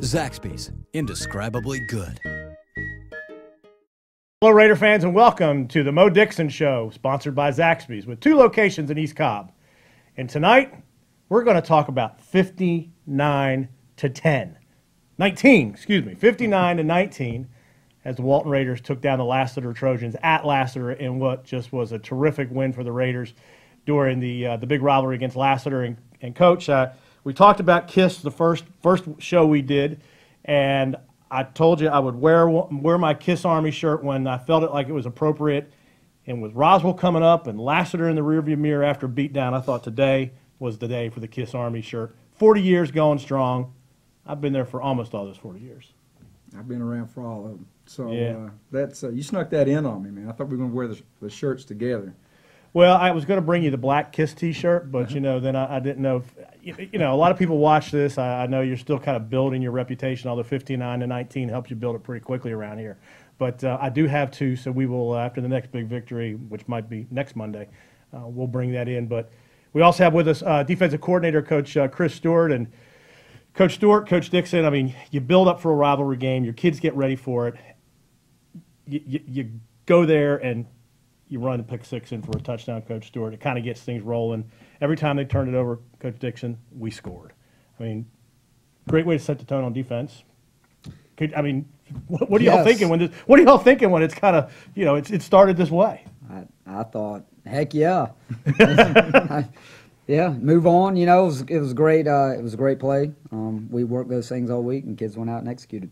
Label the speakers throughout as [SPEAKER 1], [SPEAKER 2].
[SPEAKER 1] Zaxby's, indescribably good.
[SPEAKER 2] Hello, Raider fans, and welcome to the Mo Dixon Show, sponsored by Zaxby's, with 2 locations in East Cobb. And tonight, we're going to talk about 59 to 10. 59 to 19, as the Walton Raiders took down the Lassiter Trojans at Lassiter in what just was a terrific win for the Raiders during the big rivalry against Lassiter. And Coach, we talked about KISS the first show we did, and I told you I would wear my KISS Army shirt when I felt it like it was appropriate. And with Roswell coming up and Lassiter in the rearview mirror after a beatdown, I thought today was the day for the KISS Army shirt. 40 years going strong. I've been there for almost all those 40 years.
[SPEAKER 3] I've been around for all of them. So
[SPEAKER 2] yeah.
[SPEAKER 3] That's you snuck that in on me, man. I thought we were going to wear the shirts together.
[SPEAKER 2] Well, I was going to bring you the black KISS T-shirt, but, then I didn't know if, a lot of people watch this. I know you're still kind of building your reputation, although 59 to 19 helps you build it pretty quickly around here. But I do have 2, so we will, after the next big victory, which might be next Monday, we'll bring that in. But we also have with us defensive coordinator, Coach Chris Stewart. And Coach Stewart, Coach Dixon, I mean, you build up for a rivalry game. Your kids get ready for it. You go there and you run a pick 6 in for a touchdown, Coach Stewart. It kind of gets things rolling. Every time they turned it over, Coach Dixon, we scored. I mean, great way to set the tone on defense. What are y'all thinking when it's kind of it started this way?
[SPEAKER 4] I thought, heck yeah, yeah. Move on. It was great. It was a great play. We worked those things all week, and kids went out and executed.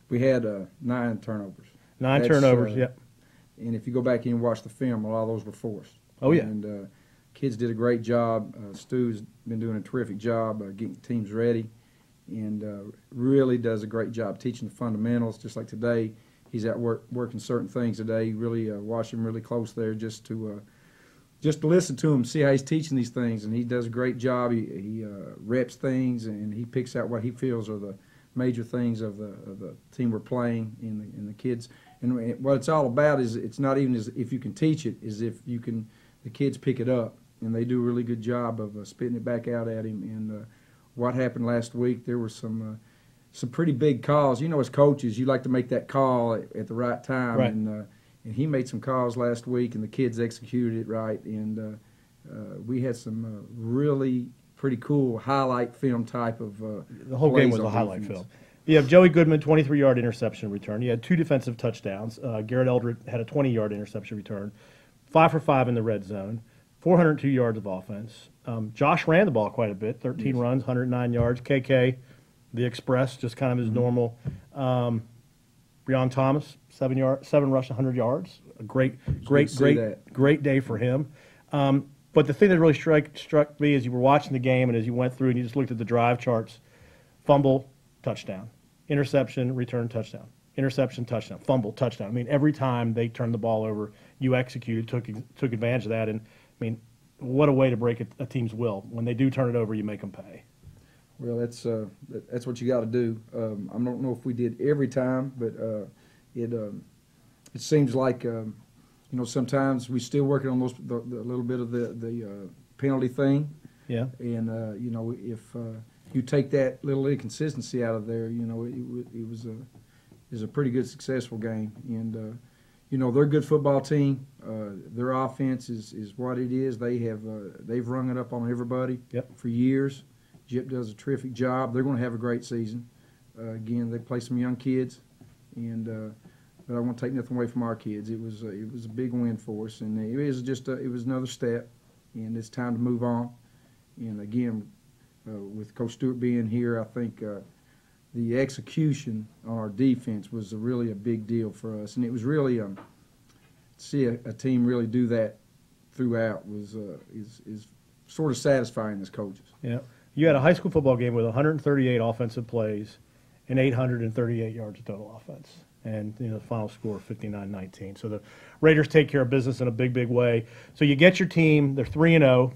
[SPEAKER 3] We had 9 turnovers.
[SPEAKER 2] 9 turnovers. Yep.
[SPEAKER 3] And if you go back and watch the film, a lot of those were forced.
[SPEAKER 2] Oh, yeah.
[SPEAKER 3] And kids did a great job. Stu's been doing a terrific job getting teams ready and really does a great job teaching the fundamentals. Just like today, he's out working certain things today. Really watch him really close there just to listen to him, see how he's teaching these things. And he does a great job. He reps things, and he picks out what he feels are the major things of the team we're playing and the kids. And what it's all about is it's not even as if you can teach it, is if you can the kids pick it up, and they do a really good job of spitting it back out at him. And what happened last week, there were some pretty big calls. As coaches, you like to make that call at the right time,
[SPEAKER 2] right.
[SPEAKER 3] And he made some calls last week, and the kids executed it right. And we had some really pretty cool highlight film type of
[SPEAKER 2] the whole game was a highlight film. You have Joey Goodman, 23-yard interception return. You had 2 defensive touchdowns. Garrett Eldred had a 20-yard interception return. 5 for 5 in the red zone. 402 yards of offense. Josh ran the ball quite a bit. 13 runs, 109 yards. KK, the Express, just kind of his normal. Breon Thomas, 7 rush, 100 yards. A great day for him. But the thing that really struck me as you were watching the game and as you went through and you just looked at the drive charts, fumble, touchdown. Interception, return, touchdown. Interception, touchdown. Fumble, touchdown. I mean, every time they turned the ball over, you executed, took advantage of that. And, I mean, what a way to break a team's will. When they do turn it over, you make them pay.
[SPEAKER 3] Well, that's what you got to do. I don't know if we did every time, but it seems like sometimes we still working on the little bit of the penalty thing.
[SPEAKER 2] Yeah.
[SPEAKER 3] And if you take that little inconsistency out of there, it was a pretty good successful game. And they're a good football team. Their offense is what it is. They've rung it up on everybody for years. Jip does a terrific job. They're going to have a great season. Again, they play some young kids, and but I won't take nothing away from our kids. It was a big win for us, and it was another step, and it's time to move on. And again, with Coach Stewart being here, I think the execution on our defense was really a big deal for us, and it was really to see a team really do that throughout is sort of satisfying as coaches.
[SPEAKER 2] Yeah. You had a high school football game with 138 offensive plays and 838 yards of total offense. And the final score 59-19. So the Raiders take care of business in a big, big way. So you get your team. They're 3-0.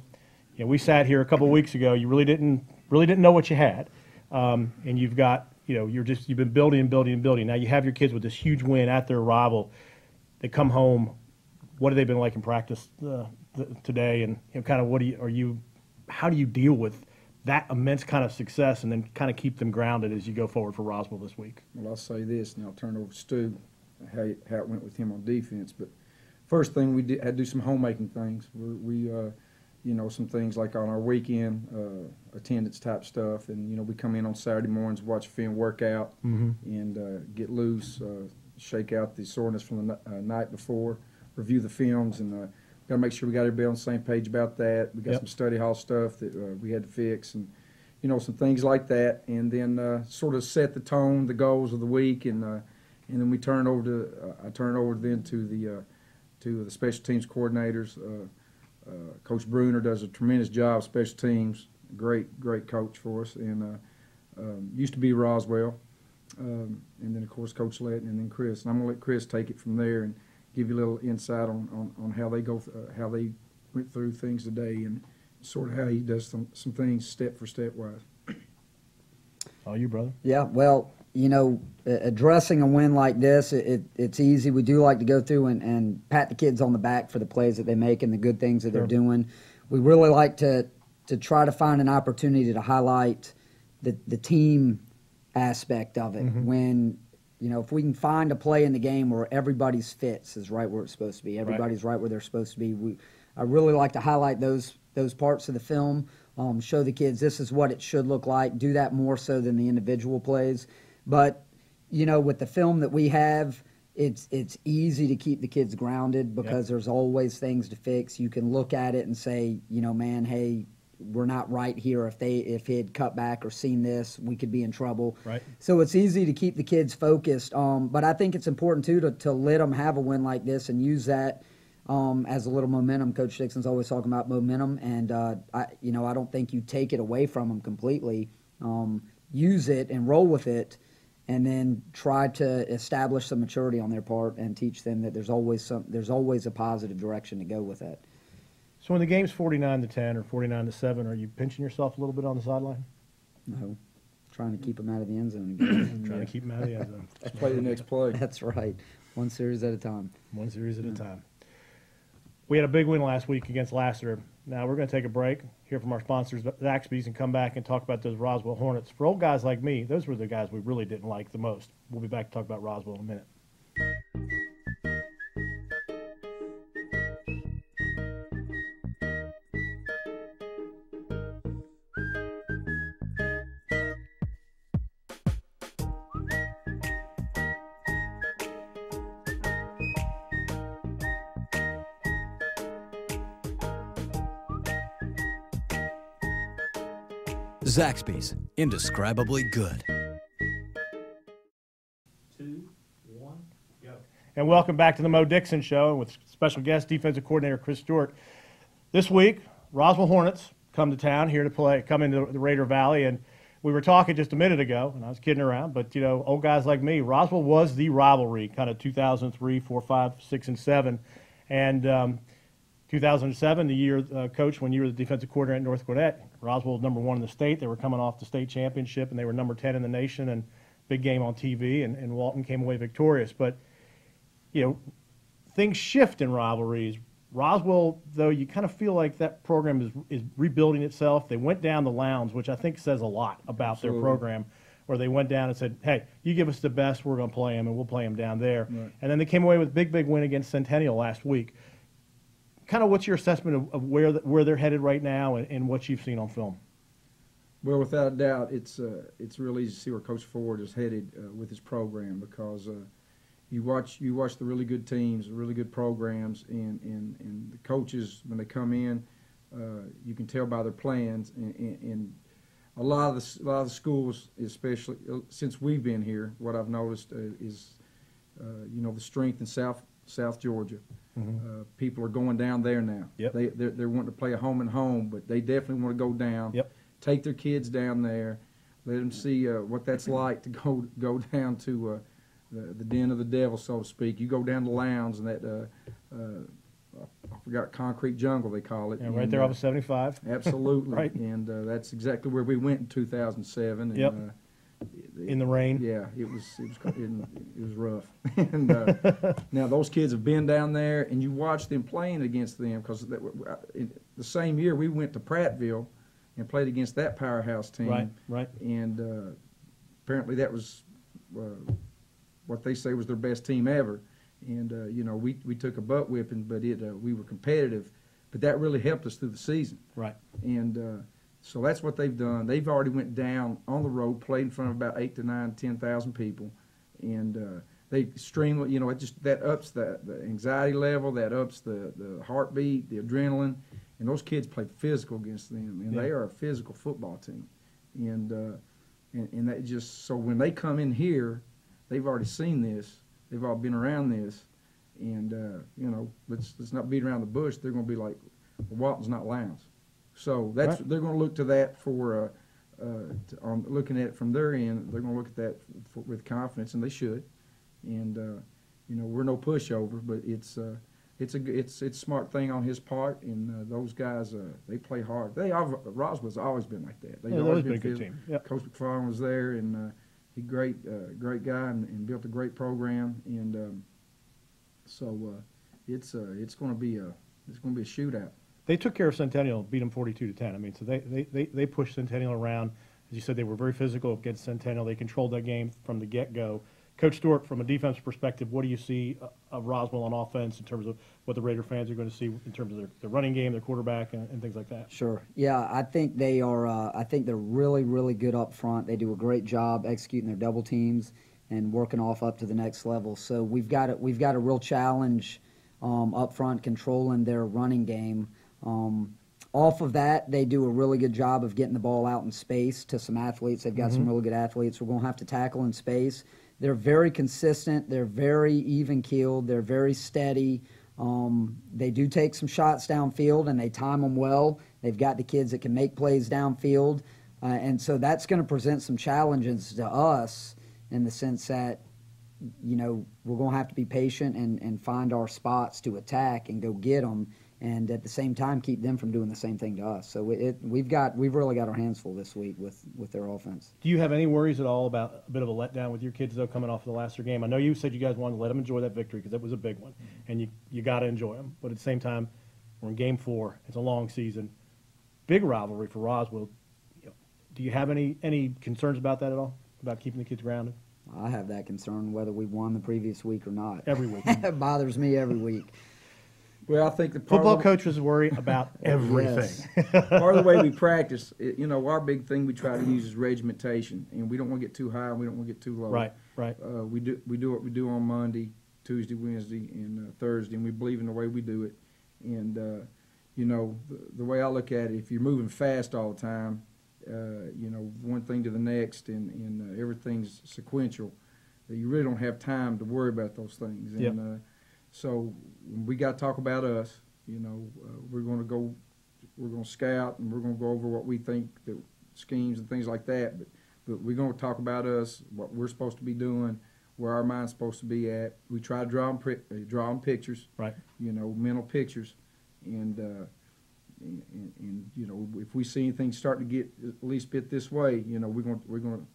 [SPEAKER 2] We sat here a couple of weeks ago. You really didn't know what you had, and you've got you've been building and building and building. Now you have your kids with this huge win at their rival. They come home. What have they been like in practice today? And kind of how do you deal with that immense kind of success and then kind of keep them grounded as you go forward for Roswell this week?
[SPEAKER 3] Well, I'll say this, and I'll turn it over to Stu, how it went with him on defense. But first thing, we had to do some homemaking things. We some things like on our weekend attendance type stuff, and we come in on Saturday mornings, watch film, work out, and get loose, shake out the soreness from the night before, review the films, and got to make sure we got everybody on the same page about that. We got some study hall stuff that we had to fix, and some things like that, and then sort of set the tone, the goals of the week, and then we turn it over to I turn it over then to the special teams coordinators. Coach Bruner does a tremendous job, special teams, great coach for us, and used to be Roswell, and then of course Coach Letton, and then Chris. And I'm gonna let Chris take it from there and give you a little insight on how they how they went through things today, and sort of how he does some things step for step wise.
[SPEAKER 2] Oh, you, brother?
[SPEAKER 4] Yeah, well, addressing a win like this, it's easy. We do like to go through and pat the kids on the back for the plays that they make and the good things that they're doing. We really like to try to find an opportunity to highlight the team aspect of it. When, if we can find a play in the game where everybody's fits is right where it's supposed to be, everybody's right where they're supposed to be. I really like to highlight those parts of the film, show the kids this is what it should look like, do that more so than the individual plays. But, with the film that we have, it's easy to keep the kids grounded because there's always things to fix. You can look at it and say, man, hey, we're not right here. If he had cut back or seen this, we could be in trouble. Right. So it's easy to keep the kids focused. But I think it's important, too, to let them have a win like this and use that as a little momentum. Coach Dixon's always talking about momentum, and I don't think you take it away from them completely. Use it and roll with it, and then try to establish some maturity on their part and teach them that there's always a positive direction to go with that.
[SPEAKER 2] So when the game's 49-10 or 49-7, are you pinching yourself a little bit on the sideline?
[SPEAKER 4] No, trying to keep them out of the end zone again.
[SPEAKER 2] Trying to keep them out of the end zone.
[SPEAKER 3] Let's play the next play.
[SPEAKER 4] That's right. One series at a time.
[SPEAKER 2] One series at a time. We had a big win last week against Lassiter. Now we're going to take a break, hear from our sponsors, Zaxby's, and come back and talk about those Roswell Hornets. For old guys like me, those were the guys we really didn't like the most. We'll be back to talk about Roswell in a minute.
[SPEAKER 1] Zaxby's, indescribably good.
[SPEAKER 2] 2, 1, go. And welcome back to the Mo Dixon Show with special guest defensive coordinator Chris Stewart. This week, Roswell Hornets come to town here to come into the Raider Valley, and we were talking just a minute ago, and I was kidding around, but old guys like me, Roswell was the rivalry, kind of 2003, 4, 5, 6, and 7, and 2007, the year, Coach, when you were the defensive coordinator at North Gwinnett, Roswell was #1 in the state. They were coming off the state championship, and they were number 10 in the nation, and big game on TV, and Walton came away victorious. But, things shift in rivalries. Roswell, though, you kind of feel like that program is rebuilding itself. They went down the Lowndes, which I think says a lot about their program, where they went down and said, hey, you give us the best, we're going to play them, and we'll play them down there. Right. And then they came away with a big win against Centennial last week. Kind of what's your assessment of where they're headed right now and what you've seen on film?
[SPEAKER 3] Well, without a doubt, it's real easy to see where Coach Ford is headed with his program, because you watch the really good teams, the really good programs, and the coaches when they come in, you can tell by their plans, and a lot of the schools, especially since we've been here, what I've noticed is the strength in South Georgia. Mm-hmm. People are going down there now. Yep. They're wanting to play a home and home, but they definitely want to go down. Yep. Take their kids down there, let them see what that's like to go down to the den of the devil, so to speak. You go down to Lowndes and that I forgot, concrete jungle they call it.
[SPEAKER 2] Yeah, right there off of 75.
[SPEAKER 3] Absolutely.
[SPEAKER 2] Right.
[SPEAKER 3] And that's exactly where we went in 2007. And,
[SPEAKER 2] yep. In the rain.
[SPEAKER 3] Yeah, it was rough. And now those kids have been down there, and you watch them playing against them, because the same year we went to Prattville and played against that powerhouse team.
[SPEAKER 2] Right.
[SPEAKER 3] And apparently that was what they say was their best team ever. And we took a butt whipping, but we were competitive. But that really helped us through the season.
[SPEAKER 2] Right.
[SPEAKER 3] And so that's what they've done. They've already went down on the road, played in front of about 8,000 to 10,000 people, and they stream. It just that ups the anxiety level, that ups the heartbeat, the adrenaline, and those kids played physical against them, and they are a physical football team, and that just so when they come in here, they've already seen this, they've all been around this, and let's not beat around the bush. They're going to be like, well, Walton's not Lowndes. So they're going to look to that for on looking at it from their end. They're going to look at that with confidence, and they should. And we're no pushover, but it's a smart thing on his part. And those guys, they play hard. Roswell's always been like that. They've always been a good team. Yep. Coach McFarland was there, and he's great guy, and built a great program. And so it's going to be a shootout.
[SPEAKER 2] They took care of Centennial, beat them 42-10. I mean, so they pushed Centennial around. As you said, they were very physical against Centennial. They controlled that game from the get-go. Coach Stewart, from a defensive perspective, what do you see of Roswell on offense in terms of what the Raider fans are going to see in terms of their running game, their quarterback, and things like that?
[SPEAKER 4] Sure. Yeah, I think they are. I think they're really, really good up front. They do a great job executing their double teams and working off up to the next level. So we've got a real challenge up front controlling their running game. Off of that, they do a really good job of getting the ball out in space to some athletes. They've got some really good athletes. We're going to have to tackle in space. They're very consistent. They're very even-keeled. They're very steady. They do take some shots downfield, and they time them well. They've got the kids that can make plays downfield. And so that's going to present some challenges to us in the sense that, we're going to have to be patient and find our spots to attack and go get them, and at the same time keep them from doing the same thing to us. So we've really got our hands full this week with their offense.
[SPEAKER 2] Do you have any worries at all about a bit of a letdown with your kids, though, coming off the Lassiter game? I know you said you guys wanted to let them enjoy that victory because it was a big one, and you got to enjoy them. But at the same time, we're in Game 4. It's a long season. Big rivalry for Roswell. Do you have any concerns about that at all, about keeping the kids grounded?
[SPEAKER 4] I have that concern whether we won the previous week or not.
[SPEAKER 2] Every week.
[SPEAKER 4] It bothers me every week.
[SPEAKER 3] Well, I think the
[SPEAKER 2] football coaches worry about everything.
[SPEAKER 3] Part of the way we practice, our big thing we try to use is regimentation, and we don't want to get too high and we don't want to get too low.
[SPEAKER 2] Right.
[SPEAKER 3] We do what we do on Monday, Tuesday, Wednesday, and Thursday, and we believe in the way we do it. And the way I look at it, if you're moving fast all the time, one thing to the next, and everything's sequential, you really don't have time to worry about those things. And so we got to talk about us. We're going to scout, and we're going to go over what we think, the schemes and things like that. But we're going to talk about us, what we're supposed to be doing, where our mind's supposed to be at. We try to draw them pictures,
[SPEAKER 2] right?
[SPEAKER 3] Mental pictures, and if we see anything starting to get at least a bit this way, we're going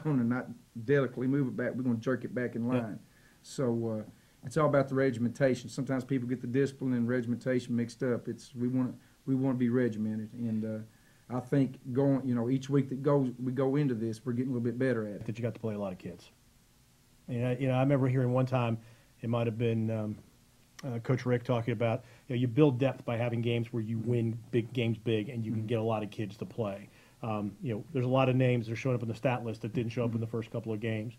[SPEAKER 3] to not delicately move it back. We're going to jerk it back in line.
[SPEAKER 2] Yeah.
[SPEAKER 3] So it's all about the regimentation. Sometimes people get the discipline and regimentation mixed up. We want to be regimented, and I think each week that we go into this, we're getting a little bit better at it.
[SPEAKER 2] That you got to play a lot of kids. I remember hearing one time, it might have been Coach Rick talking about, you build depth by having games where you win big games and you can get a lot of kids to play. There's a lot of names that are showing up on the stat list that didn't show up in the first couple of games.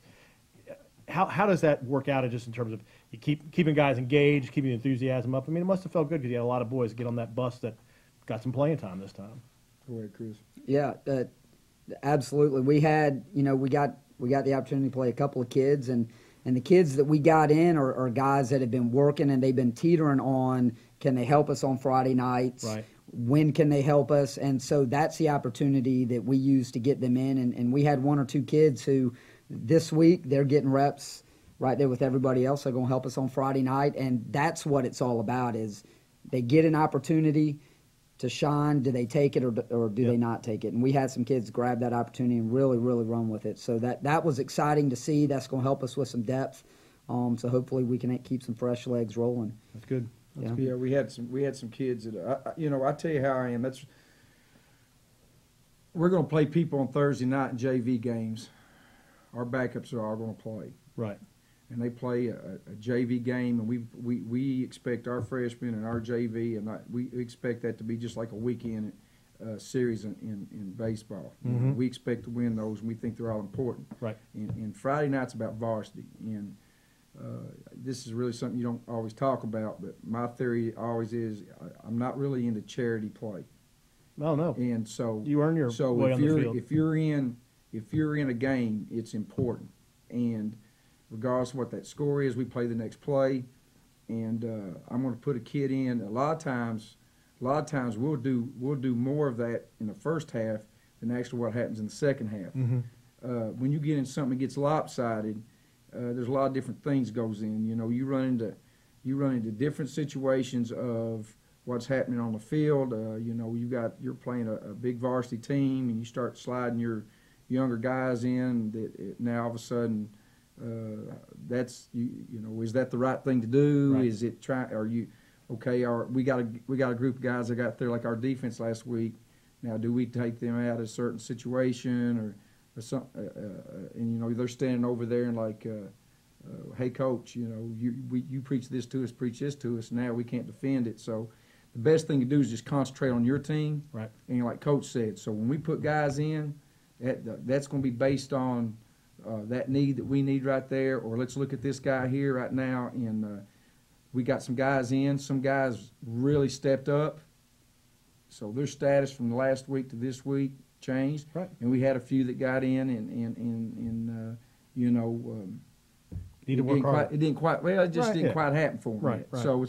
[SPEAKER 2] How does that work out just in terms of you keeping guys engaged, keeping the enthusiasm up? I mean, it must have felt good because you had a lot of boys get on that bus that got some playing time this time.
[SPEAKER 3] Go ahead, Chris.
[SPEAKER 4] Yeah, absolutely. We had, we got the opportunity to play a couple of kids, and the kids that we got in are guys that have been working and they've been teetering on, can they help us on Friday nights?
[SPEAKER 2] Right.
[SPEAKER 4] When can they help us? And so that's the opportunity that we use to get them in. And we had one or two kids who this week they're getting reps right there with everybody else. They're going to help us on Friday night. And that's what it's all about, is they get an opportunity to shine. Do they take it or do they not take it? And we had some kids grab that opportunity and really, really run with it. So that was exciting to see. That's going to help us with some depth. So hopefully we can keep some fresh legs rolling.
[SPEAKER 2] That's good.
[SPEAKER 3] Yeah, we had some kids that I tell you how I am. we're going to play people on Thursday night in JV games. Our backups are all going to play.
[SPEAKER 2] Right.
[SPEAKER 3] And they play a JV game, and we expect our freshmen and our JV, and we expect that to be just like a weekend series in baseball.
[SPEAKER 2] Mm-hmm.
[SPEAKER 3] We expect to win those, and we think they're all important.
[SPEAKER 2] Right.
[SPEAKER 3] And Friday night's about varsity, and this is really something you don't always talk about, but my theory always is I'm not really into charity play.
[SPEAKER 2] Oh, no.
[SPEAKER 3] And so
[SPEAKER 2] you earn your way on the field.
[SPEAKER 3] If you're in a game, it's important, and regardless of what that score is, we play the next play, and I'm going to put a kid in. A lot of times we'll do more of that in the first half than actually what happens in the second half.
[SPEAKER 2] Mm-hmm.
[SPEAKER 3] When you get in something that gets lopsided, there's a lot of different things goes in. You know, you run into different situations of what's happening on the field. You know, you're playing a big varsity team, and you start sliding your younger guys in. Now all of a sudden. That's you know, is that the right thing to do?
[SPEAKER 2] Right.
[SPEAKER 3] Is it are you okay? We got a group of guys that got there like our defense last week. Now, do we take them out of a certain situation or something? And you know, they're standing over there and like, hey coach, you know, you preach this to us. Now we can't defend it. So the best thing to do is just concentrate on your team.
[SPEAKER 2] Right.
[SPEAKER 3] And like coach said, so when we put guys in, that's going to be based on. That need that we need right there, or let's look at this guy here right now, and we got some guys in. Some guys really stepped up, so their status from the last week to this week changed.
[SPEAKER 2] Right.
[SPEAKER 3] And we had a few that got in, and you know,
[SPEAKER 2] Need to work hard.
[SPEAKER 3] It didn't quite. Well, it just didn't quite happen for them.
[SPEAKER 2] Right.
[SPEAKER 3] Yet. So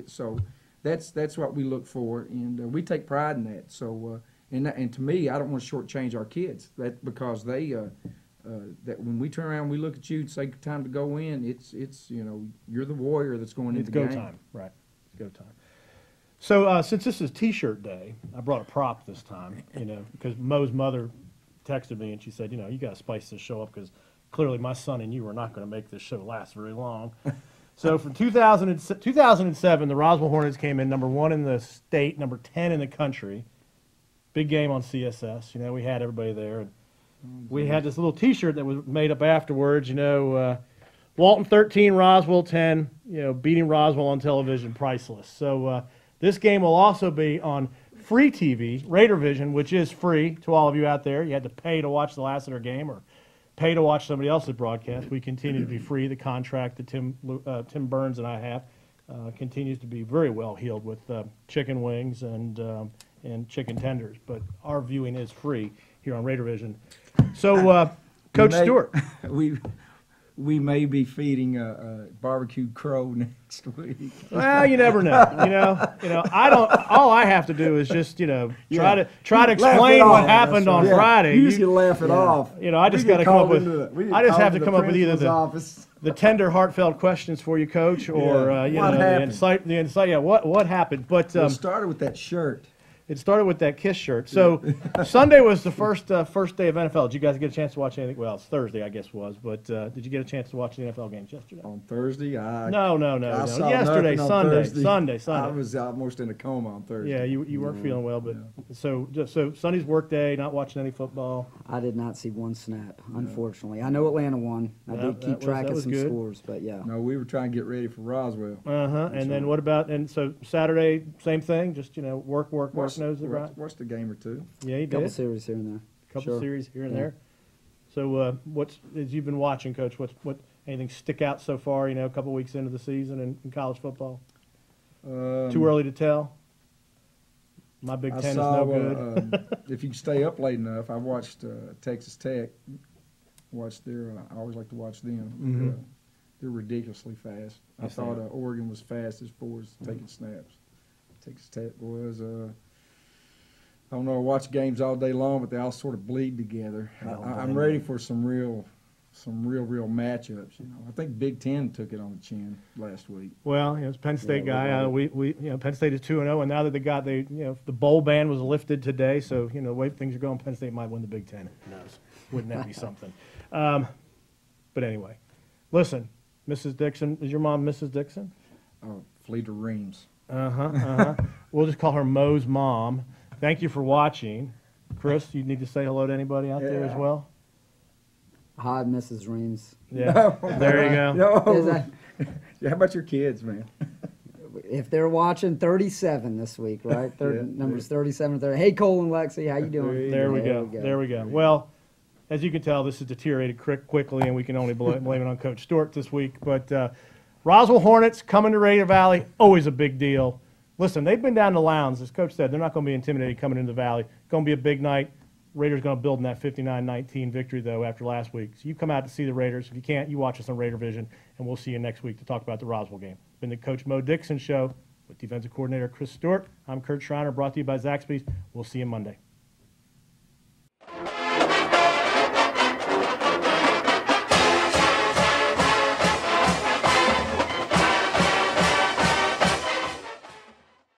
[SPEAKER 3] So that's what we look for, and we take pride in that. So and to me, I don't want to shortchange our kids because they. That when we turn around and we look at you and say time to go in, it's you know, you're the warrior that's going into the game.
[SPEAKER 2] It's go time, right? It's go time. So since this is T-shirt day, I brought a prop this time, you know, because Mo's mother texted me and she said, you know, you got to spice this show up because clearly my son and you are not going to make this show last very long. So from 2007, the Roswell Hornets came in number 1 in the state, number 10 in the country. Big game on CSS. You know, we had everybody there. And we had this little T-shirt that was made up afterwards, you know, Walton 13, Roswell 10, you know, beating Roswell on television, priceless. So this game will also be on free TV, Raider Vision, which is free to all of you out there. You had to pay to watch the Lassiter game or pay to watch somebody else's broadcast. We continue to be free. The contract that Tim Burns and I have continues to be very well heeled with chicken wings and chicken tenders. But our viewing is free here on Raider Vision. So, Coach Stewart.
[SPEAKER 3] We may be feeding a barbecued crow next week.
[SPEAKER 2] Well, you never know. You know. I don't. All I have to do is just, you know, try to explain what happened on Friday.
[SPEAKER 3] You should laugh it off.
[SPEAKER 2] You know, I just got to come up with. I just have to come up with either the tender, heartfelt questions for you, Coach, or you know, the insight. Yeah, what happened? But
[SPEAKER 3] it started with that shirt.
[SPEAKER 2] It started with that KISS shirt. So Sunday was the first day of NFL. Did you guys get a chance to watch anything? Well, it's Thursday, I guess was. But did you get a chance to watch the NFL games yesterday?
[SPEAKER 3] On Thursday?
[SPEAKER 2] No. Yesterday, Sunday.
[SPEAKER 3] I was almost in a coma on Thursday.
[SPEAKER 2] Yeah, you weren't feeling well. But so Sunday's work day, not watching any football.
[SPEAKER 4] I did not see one snap, unfortunately. I know Atlanta won. I did keep track of some scores, but yeah.
[SPEAKER 3] No, we were trying to get ready for Roswell.
[SPEAKER 2] And then what about, and so Saturday, same thing, just, you know, work, knows it, right?
[SPEAKER 3] Watched a game or two.
[SPEAKER 2] Yeah, you did.
[SPEAKER 4] Couple series here and there.
[SPEAKER 2] Couple series here and there. So as you've been watching, Coach, what anything stick out so far, you know, a couple weeks into the season in college football? Too early to tell? My Big Ten is no good.
[SPEAKER 3] If you stay up late enough, I watched Texas Tech. I always like to watch them.
[SPEAKER 2] Mm-hmm.
[SPEAKER 3] They're ridiculously fast. I thought Oregon was fast as far as taking snaps. Texas Tech was. I don't know. I watch games all day long, but they all sort of bleed together. I'm ready for some real matchups. You know, I think Big Ten took it on the chin last week.
[SPEAKER 2] Well, you know, it's Penn State guy. We Penn State is 2-0, and now that the bowl ban was lifted today, so you know the way things are going, Penn State might win the Big Ten. Who knows? Wouldn't that be something? But anyway, listen, Mrs. Dixon, is your mom Mrs. Dixon?
[SPEAKER 3] Oh, Fleeter Reams.
[SPEAKER 2] We'll just call her Mo's mom. Thank you for watching. Chris, you need to say hello to anybody out there as
[SPEAKER 3] Yeah.
[SPEAKER 2] well?
[SPEAKER 4] Hi, Mrs. Reams.
[SPEAKER 2] Yeah, there you go.
[SPEAKER 4] Is
[SPEAKER 3] No.
[SPEAKER 4] that-
[SPEAKER 3] How about your kids, man?
[SPEAKER 4] If they're watching, 37 this week, right?
[SPEAKER 3] Yeah.
[SPEAKER 4] Numbers 37 30. Hey, Cole and Lexi, how you doing?
[SPEAKER 2] There we go. There we go. Well, as you can tell, this has deteriorated quickly, and we can only blame it on Coach Stewart this week. But Roswell Hornets coming to Raider Valley, always a big deal. Listen, they've been down to Lowndes. As Coach said, they're not going to be intimidated coming into the Valley. Going to be a big night. Raiders going to build in that 59-19 victory, though, after last week. So you come out to see the Raiders. If you can't, you watch us on Raider Vision, and we'll see you next week to talk about the Roswell game. Been the Coach Mo Dixon Show with defensive coordinator Chris Stewart. I'm Kurt Schreiner, brought to you by Zaxby's. We'll see you Monday.